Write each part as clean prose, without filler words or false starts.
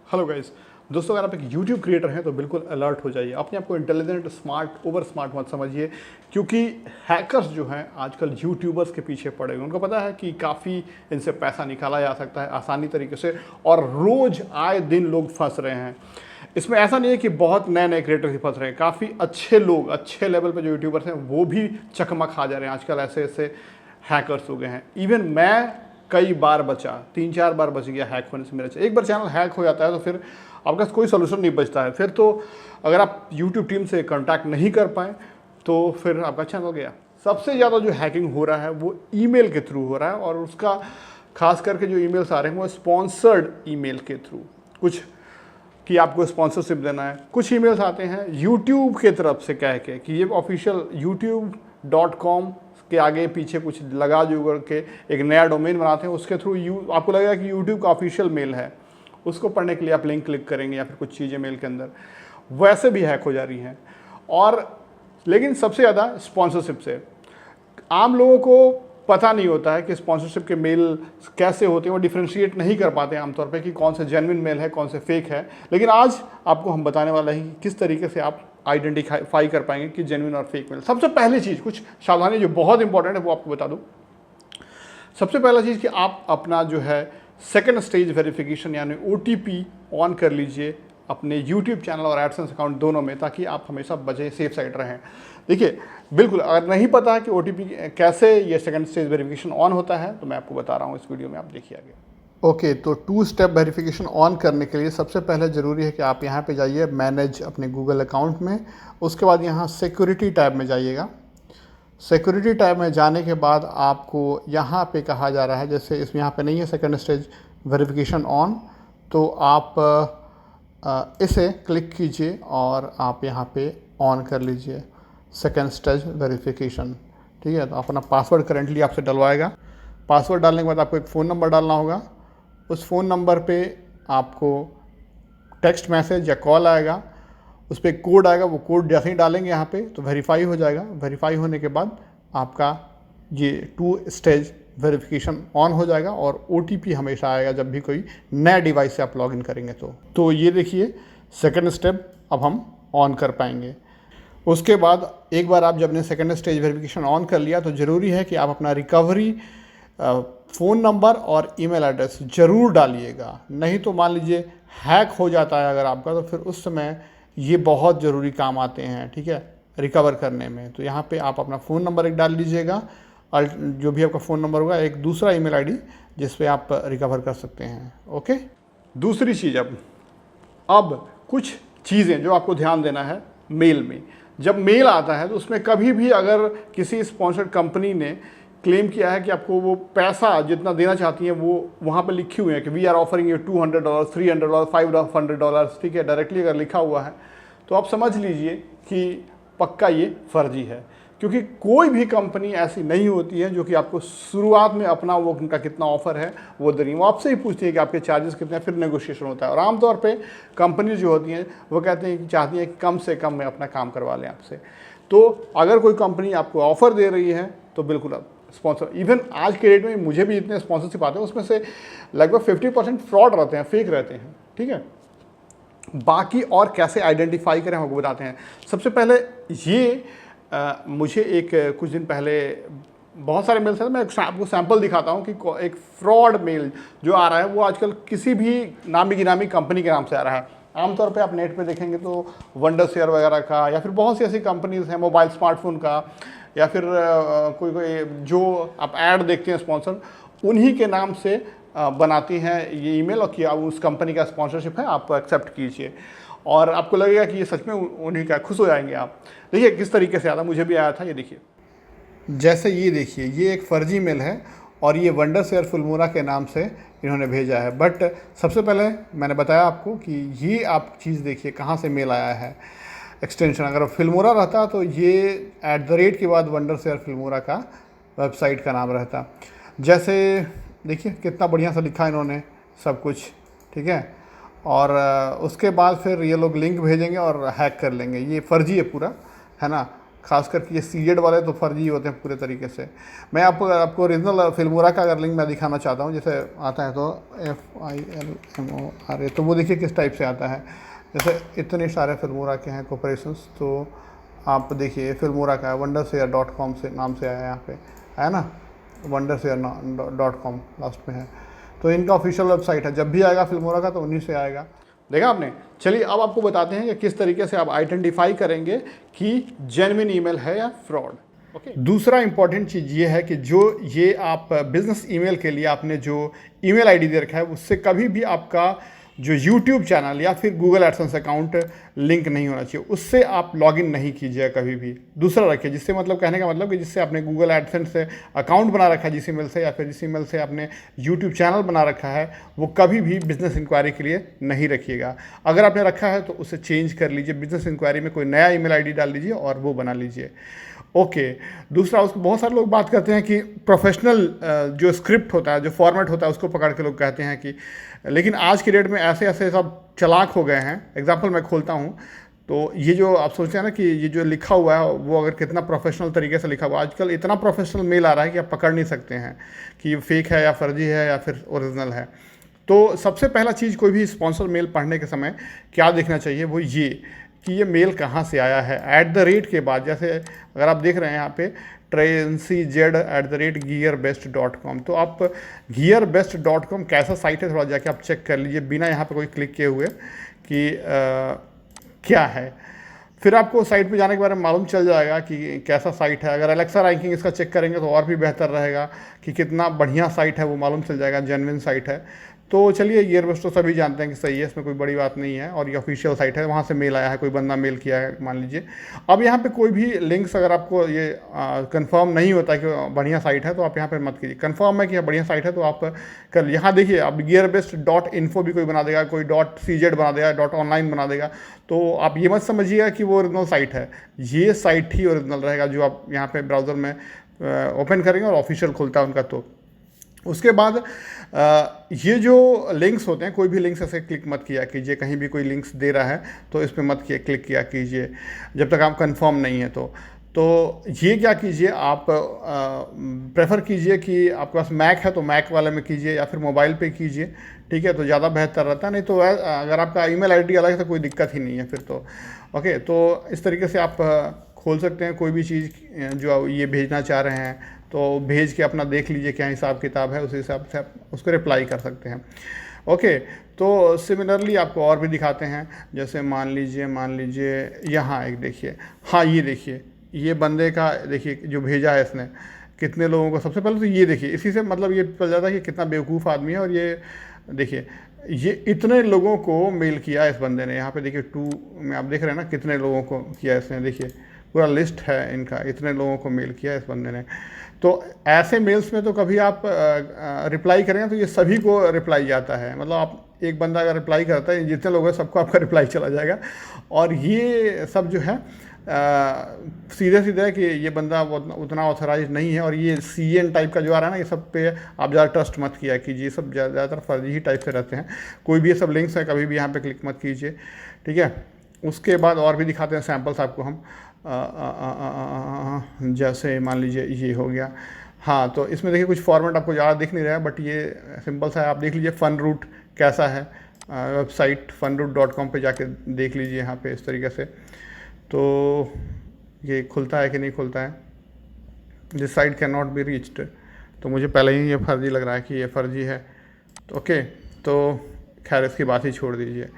Hello guys. दोस्तों, अगर आप एक यूट्यूब क्रिएटर हैं तो बिल्कुल अलर्ट हो जाइए। अपने आप को इंटेलिजेंट, स्मार्ट, ओवर स्मार्ट मत समझिए, क्योंकि हैकर्स जो हैं आजकल यूट्यूबर्स के पीछे पड़े हुए हैं। उनको पता है कि काफ़ी इनसे पैसा निकाला जा सकता है आसानी तरीके से, और रोज़ आए दिन लोग फंस रहे हैं। इसमें ऐसा नहीं है कि बहुत नए नए क्रिएटर ही फंस रहे हैं, काफ़ी अच्छे लोग, अच्छे लेवल पे जो यूट्यूबर्स हैं वो भी चकमा खा जा रहे हैं। आजकल ऐसे ऐसे हैकर्स हो गए हैं। इवन मैं कई बार बचा, 3-4 बार बच गया हैक होने से। मेरा एक बार चैनल हैक हो जाता है तो फिर आपके पास कोई सोल्यूशन नहीं बचता है। फिर तो अगर आप यूट्यूब टीम से कांटेक्ट नहीं कर पाए तो फिर आपका चैनल गया। सबसे ज़्यादा जो हैकिंग हो रहा है वो ईमेल के थ्रू हो रहा है, और उसका खास करके जो ईमेल्स आ रहे हैं वो स्पॉन्सर्ड ईमेल के थ्रू, कुछ कि आपको स्पॉन्सरशिप देना है। कुछ ईमेल्स आते हैं यूट्यूब के तरफ से कह के कि ये ऑफिशियल youtube.com के आगे पीछे कुछ लगा जो करके एक नया डोमेन बनाते हैं, उसके थ्रू आपको लगेगा कि यूट्यूब का ऑफिशियल मेल है। उसको पढ़ने के लिए आप लिंक क्लिक करेंगे या फिर कुछ चीज़ें मेल के अंदर वैसे भी हैक हो जा रही हैं। और लेकिन सबसे ज़्यादा स्पॉन्सरशिप से आम लोगों को पता नहीं होता है कि स्पॉन्सरशिप के मेल कैसे होते हैं। वो डिफ्रेंशिएट नहीं कर पाते हैं आमतौर पे कि कौन से जेन्युइन मेल है, कौन से फेक है। लेकिन आज आपको हम बताने वाला है कि किस तरीके से आप आइडेंटिफाई कर पाएंगे कि जेन्युइन और फेक मेल। सबसे पहली चीज़, कुछ सावधानी जो बहुत इंपॉर्टेंट है वो आपको बता दूं। सबसे पहला चीज़ कि आप अपना जो है सेकंड स्टेज वेरिफिकेशन यानी OTP ऑन कर लीजिए अपने यूट्यूब चैनल और एडसेंस अकाउंट दोनों में, ताकि आप हमेशा बचे, सेफ साइड रहें। देखिए, बिल्कुल अगर नहीं पता है कि OTP कैसे ये सेकंड स्टेज वेरिफिकेशन ऑन होता है तो मैं आपको बता रहा हूँ इस वीडियो में, आप देखिए आगे। ओके, तो 2 स्टेप वेरिफिकेशन ऑन करने के लिए सबसे पहले ज़रूरी है कि आप यहाँ पे जाइए मैनेज अपने गूगल अकाउंट में। उसके बाद यहाँ सिक्योरिटी टैब में जाइएगा। सिक्योरिटी टैब में जाने के बाद आपको यहाँ पे कहा जा रहा है, जैसे इसमें यहाँ पे नहीं है सेकंड स्टेज वेरिफिकेशन ऑन, तो आप इसे क्लिक कीजिए और आप यहाँ पे ऑन कर लीजिए सेकंड स्टेज वेरिफिकेशन। ठीक है, तो अपना पासवर्ड करेंटली आपसे डलवाएगा। पासवर्ड डालने के बाद आपको एक फ़ोन नंबर डालना होगा। उस फ़ोन नंबर पे आपको टेक्स्ट मैसेज या कॉल आएगा, उस पर कोड आएगा। वो कोड जैसे ही डालेंगे यहाँ पे तो वेरीफाई हो जाएगा। वेरीफाई होने के बाद आपका ये 2 स्टेज वेरिफिकेशन ऑन हो जाएगा, और OTP हमेशा आएगा जब भी कोई नया डिवाइस से आप लॉगिन करेंगे तो ये देखिए सेकंड स्टेप अब हम ऑन कर पाएंगे। उसके बाद एक बार आप जब ने सेकंड स्टेज वेरिफिकेशन ऑन कर लिया तो ज़रूरी है कि आप अपना रिकवरी फ़ोन नंबर और ईमेल एड्रेस ज़रूर डालिएगा। नहीं तो मान लीजिए हैक हो जाता है अगर आपका, तो फिर उस समय ये बहुत ज़रूरी काम आते हैं, ठीक है, रिकवर करने में। तो यहाँ पे आप अपना फ़ोन नंबर एक डाल लीजिएगा, और जो भी आपका फ़ोन नंबर होगा एक दूसरा ईमेल आईडी जिस पे आप रिकवर कर सकते हैं। ओके, दूसरी चीज़, अब कुछ चीज़ें जो आपको ध्यान देना है मेल में। जब मेल आता है तो उसमें कभी भी अगर किसी स्पॉन्सर्ड कंपनी ने क्लेम किया है कि आपको वो पैसा जितना देना चाहती हैं वो वहाँ पर लिखे हुए हैं कि वी आर ऑफरिंग यू $200, $300, $500, ठीक है, डायरेक्टली अगर लिखा हुआ है तो आप समझ लीजिए कि पक्का ये फर्जी है। क्योंकि कोई भी कंपनी ऐसी नहीं होती है जो कि आपको शुरुआत में अपना वो उनका कितना ऑफर है वो दे रही है। वो आपसे ही पूछती है कि आपके चार्जेस कितने हैं, फिर नेगोशिएशन होता है। और आमतौर पे कंपनी जो होती हैं वो कहते हैं कि चाहती हैं कि कम से कम में अपना काम करवा लें आपसे। तो अगर कोई कंपनी आपको ऑफ़र दे रही है तो बिल्कुल आप स्पॉन्सर, इवन आज के डेट में मुझे भी इतने स्पॉन्सरशिप आते हैं उसमें से लगभग 50% फ्रॉड रहते हैं, फेक रहते हैं। ठीक है, बाकी और कैसे आइडेंटिफाई करें हम आपको बताते हैं। सबसे पहले ये मुझे एक कुछ दिन पहले बहुत सारे मेल्स हैं, मैं आपको सैंपल दिखाता हूँ कि एक फ्रॉड मेल जो आ रहा है वो आजकल किसी भी नामी गिरामी कंपनी के नाम से आ रहा है। आमतौर पे आप नेट पे देखेंगे तो वंडरशेयर वगैरह का, या फिर बहुत सी ऐसी कंपनीज हैं मोबाइल स्मार्टफोन का, या फिर कोई जो आप ऐड देखते हैं स्पॉन्सर, उन्हीं के नाम से बनाती हैं ये ईमेल, और कि आप उस कंपनी का स्पॉन्सरशिप है आप एक्सेप्ट कीजिए, और आपको लगेगा कि ये सच में उन्हीं का, खुश हो जाएंगे आप। देखिए किस तरीके से आता, मुझे भी आया था। ये देखिए, जैसे ये देखिए, ये एक फ़र्जी मेल है और ये वंडरशेयर फिल्मोरा के नाम से इन्होंने भेजा है। बट सबसे पहले मैंने बताया आपको कि ये आप चीज़ देखिए कहाँ से मेल आया है। एक्सटेंशन अगर फिल्मोरा रहता तो ये @ के बाद वंडरशेयर फिल्मोरा का वेबसाइट का नाम रहता। जैसे देखिए कितना बढ़िया सा लिखा इन्होंने सब कुछ, ठीक है, और उसके बाद फिर ये लोग लिंक भेजेंगे और हैक कर लेंगे। ये फर्जी है पूरा, है ना। खास करके ये सीजेड वाले तो फर्जी होते हैं पूरे तरीके से। मैं आपको ओरिजिनल फिल्मोरा का अगर लिंक मैं दिखाना चाहता हूँ, जैसे आता है तो FILMORA, तो वो देखिए किस टाइप से आता है। जैसे इतने सारे फिल्मोरा के हैं कॉर्पोरेशंस, तो आप देखिए फिल्मोरा का wondershare.com से नाम से आया, यहाँ पे है ना, wondershare.com लास्ट में है। तो इनका ऑफिशियल वेबसाइट है, जब भी आएगा फिल्मोरा का तो उन्हीं से आएगा। देखा आपने। चलिए अब आपको बताते हैं कि किस तरीके से आप आइडेंटिफाई करेंगे कि जेन्युइन ईमेल है या फ्रॉड। ओके। दूसरा इंपॉर्टेंट चीज़ ये है कि जो ये आप बिजनेस ईमेल के लिए आपने जो ईमेल आईडी दे रखा है, उससे कभी भी आपका जो यूट्यूब चैनल या फिर गूगल एडसेंस अकाउंट लिंक नहीं होना चाहिए, उससे आप लॉगिन नहीं कीजिएगा कभी भी। दूसरा रखिए, जिससे मतलब कहने का मतलब कि जिससे आपने गूगल एडसेंस से अकाउंट बना रखा है जिस ईमेल से, या फिर जिस ईमेल से आपने यूट्यूब चैनल बना रखा है, वो कभी भी बिजनेस इंक्वायरी के लिए नहीं रखिएगा। अगर आपने रखा है तो उसे चेंज कर लीजिए, बिजनेस इंक्वायरी में कोई नया ईमेल आईडी डाल लीजिए और वो बना लीजिए। ओके। दूसरा, उसको बहुत सारे लोग बात करते हैं कि प्रोफेशनल जो स्क्रिप्ट होता है, जो फॉर्मेट होता है, उसको पकड़ के लोग कहते हैं कि, लेकिन आज की डेट में ऐसे ऐसे सब चालाक हो गए हैं। एग्जांपल मैं खोलता हूँ, तो ये जो आप सोचते हैं ना कि ये जो लिखा हुआ है वो अगर कितना प्रोफेशनल तरीके से लिखा हुआ है, आजकल इतना प्रोफेशनल मेल आ रहा है कि आप पकड़ नहीं सकते हैं कि ये फेक है या फर्जी है या फिर ओरिजिनल है। तो सबसे पहला चीज़ कोई भी स्पॉन्सर मेल पढ़ने के समय क्या देखना चाहिए, वो ये कि ये मेल कहाँ से आया है। @ के बाद, जैसे अगर आप देख रहे हैं यहाँ पे trancz@gearbest.com, तो आप gearbest.com कैसा साइट है थोड़ा जाके आप चेक कर लीजिए, बिना यहाँ पे कोई क्लिक किए हुए कि क्या है। फिर आपको साइट पे जाने के बारे में मालूम चल जाएगा कि कैसा साइट है। अगर एलेक्सा रैंकिंग इसका चेक करेंगे तो और भी बेहतर रहेगा कि कितना बढ़िया साइट है, वो मालूम चल जाएगा, जेन्युइन साइट है। तो चलिए, गियरबेस्ट तो सभी जानते हैं कि सही है, इसमें कोई बड़ी बात नहीं है, और ये ऑफिशियल साइट है, वहाँ से मेल आया है, कोई बंदा मेल किया है मान लीजिए। अब यहाँ पे कोई भी लिंक्स अगर आपको ये कंफर्म नहीं होता कि बढ़िया साइट है, तो आप यहाँ पे मत कीजिए। कंफर्म है कि बढ़िया साइट है तो आप कर, यहाँ देखिए अब gearbest.info भी कोई बना देगा, कोई .cz बना देगा, .online बना देगा, तो आप ये मत समझिएगा कि वो ओरिजिनल साइट है। ये साइट ही ओरिजिनल रहेगा जो आप यहाँ पे ब्राउज़र में ओपन करेंगे और ऑफिशियल खुलता है उनका। तो उसके बाद ये जो लिंक्स होते हैं, कोई भी लिंक्स ऐसे क्लिक मत किया कीजिए, कहीं भी कोई लिंक्स दे रहा है तो इस पर मत क्लिक किया कीजिए जब तक आप कंफर्म नहीं है। तो ये क्या कीजिए, आप प्रेफर कीजिए कि आपके पास मैक है तो मैक वाले में कीजिए, या फिर मोबाइल पे कीजिए, ठीक है, तो ज़्यादा बेहतर रहता है। नहीं तो अगर आपका ईमेल आईडी अलग है तो कोई दिक्कत ही नहीं है फिर तो। ओके, तो इस तरीके से आप खोल सकते हैं कोई भी चीज़ जो ये भेजना चाह रहे हैं, तो भेज के अपना देख लीजिए क्या हिसाब किताब है, उस हिसाब से आप उसको रिप्लाई कर सकते हैं। ओके, तो सिमिलरली आपको और भी दिखाते हैं, जैसे मान लीजिए यहाँ एक देखिए, हाँ ये देखिए, ये बंदे का देखिए जो भेजा है इसने, कितने लोगों को। सबसे पहले तो ये देखिए, इसी से मतलब ये पता जाता है कि कितना बेवकूफ़ आदमी है। और ये देखिए, ये इतने लोगों को मेल किया इस बंदे ने, यहाँ पे देखिए 2 में आप देख रहे हैं ना कितने लोगों को किया इसने, देखिए पूरा लिस्ट है इनका, इतने लोगों को मेल किया इस बंदे ने। तो ऐसे मेल्स में तो कभी आप रिप्लाई करेंगे तो ये सभी को रिप्लाई जाता है, मतलब आप एक बंदा अगर रिप्लाई करता है, जितने लोग हैं सबको आपका रिप्लाई चला जाएगा। और ये सब जो है सीधे सीधे है कि ये बंदा उतना ऑथराइज नहीं है, और ये CN टाइप का जो आ रहा है ना, ये सब पे आप ज़्यादा ट्रस्ट मत किया कीजिए, ये सब ज़्यादातर फर्जी ही टाइप से रहते हैं। कोई भी ये सब लिंक्स है कभी भी यहाँ पे क्लिक मत कीजिए, ठीक है। उसके बाद और भी दिखाते हैं सैम्पल्स आपको हम। जैसे मान लीजिए ये हो गया, हाँ, तो इसमें देखिए कुछ फॉर्मेट आपको ज़्यादा दिख नहीं रहा है, बट ये सिंपल सा है। आप देख लीजिए फनरूट कैसा है, वेबसाइट funroot.com पे जाके देख लीजिए यहाँ पे इस तरीके से। तो ये खुलता है कि नहीं खुलता है, this site can not be reached, तो मुझे पहले ही ये फर्जी लग रहा है कि ये फर्जी है। तो ओके, तो खैर इसकी बात ही छोड़ दीजिए।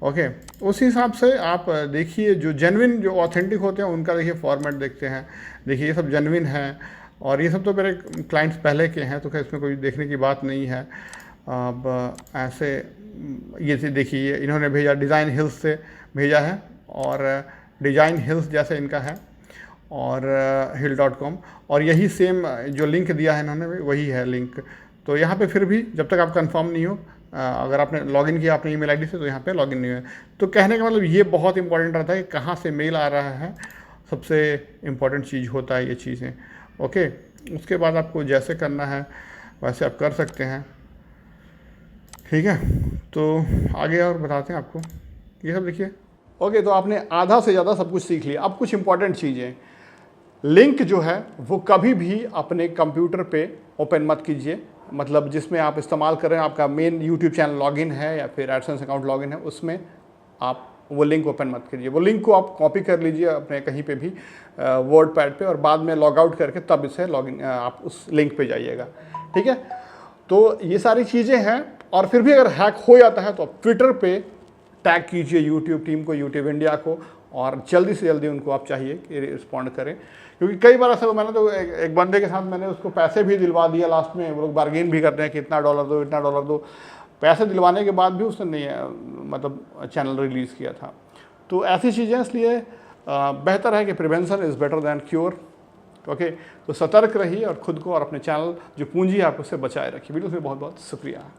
ओके, उस हिसाब से आप देखिए, जो जेन्युइन जो ऑथेंटिक होते हैं उनका देखिए फॉर्मेट देखते हैं। देखिए ये सब जेन्युइन है, और ये सब तो मेरे क्लाइंट्स पहले के हैं, तो खैर इसमें कोई देखने की बात नहीं है। अब ऐसे ये देखिए, इन्होंने भेजा डिज़ाइन हिल्स से भेजा है, और डिज़ाइन हिल्स जैसे इनका है, और hill.com, और यही सेम जो लिंक दिया है इन्होंने वही है लिंक। तो यहाँ पे फिर भी जब तक आप कंफर्म नहीं हो, अगर आपने लॉगिन किया अपने ईमेल आईडी से, तो यहाँ पे लॉगिन नहीं है। तो कहने का मतलब ये बहुत इंपॉर्टेंट रहता है कि कहाँ से मेल आ रहा है, सबसे इम्पॉर्टेंट चीज़ होता है ये चीज़ें। ओके, उसके बाद आपको जैसे करना है वैसे आप कर सकते हैं, ठीक है। तो आगे और बताते हैं आपको, ये सब देखिए। ओके, तो आपने आधा से ज़्यादा सब कुछ सीख लिया। अब कुछ इंपॉर्टेंट चीज़ें, लिंक जो है वो कभी भी अपने कंप्यूटर पे ओपन मत कीजिए, मतलब जिसमें आप इस्तेमाल कर रहे हैं, आपका मेन यूट्यूब चैनल लॉगिन है या फिर एडसेंस अकाउंट लॉगिन है, उसमें आप वो लिंक ओपन मत कीजिए। वो लिंक को आप कॉपी कर लीजिए अपने कहीं पे भी वर्ड पैड पे, और बाद में लॉग आउट करके तब इसे लॉगिन आप उस लिंक पे जाइएगा, ठीक है। तो ये सारी चीज़ें हैं। और फिर भी अगर हैक हो जाता है तो आप ट्विटर पे टैग कीजिए यूट्यूब टीम को, यूट्यूब इंडिया को, और जल्दी से जल्दी उनको आप चाहिए कि रिस्पॉन्ड करें। क्योंकि कई बार ऐसा, मैंने तो एक बंदे के साथ मैंने उसको पैसे भी दिलवा दिया, लास्ट में वो लोग बार्गेन भी करते हैं कि इतना डॉलर दो, इतना डॉलर दो। पैसे दिलवाने के बाद भी उसने नहीं मतलब चैनल रिलीज़ किया था। तो ऐसी चीज़ें, इसलिए बेहतर है कि prevention is better than cure. Okay, तो सतर्क रहिए और खुद को और अपने चैनल जो पूंजी है आप उससे बचाए रखिए। वीडियो से बहुत बहुत शुक्रिया।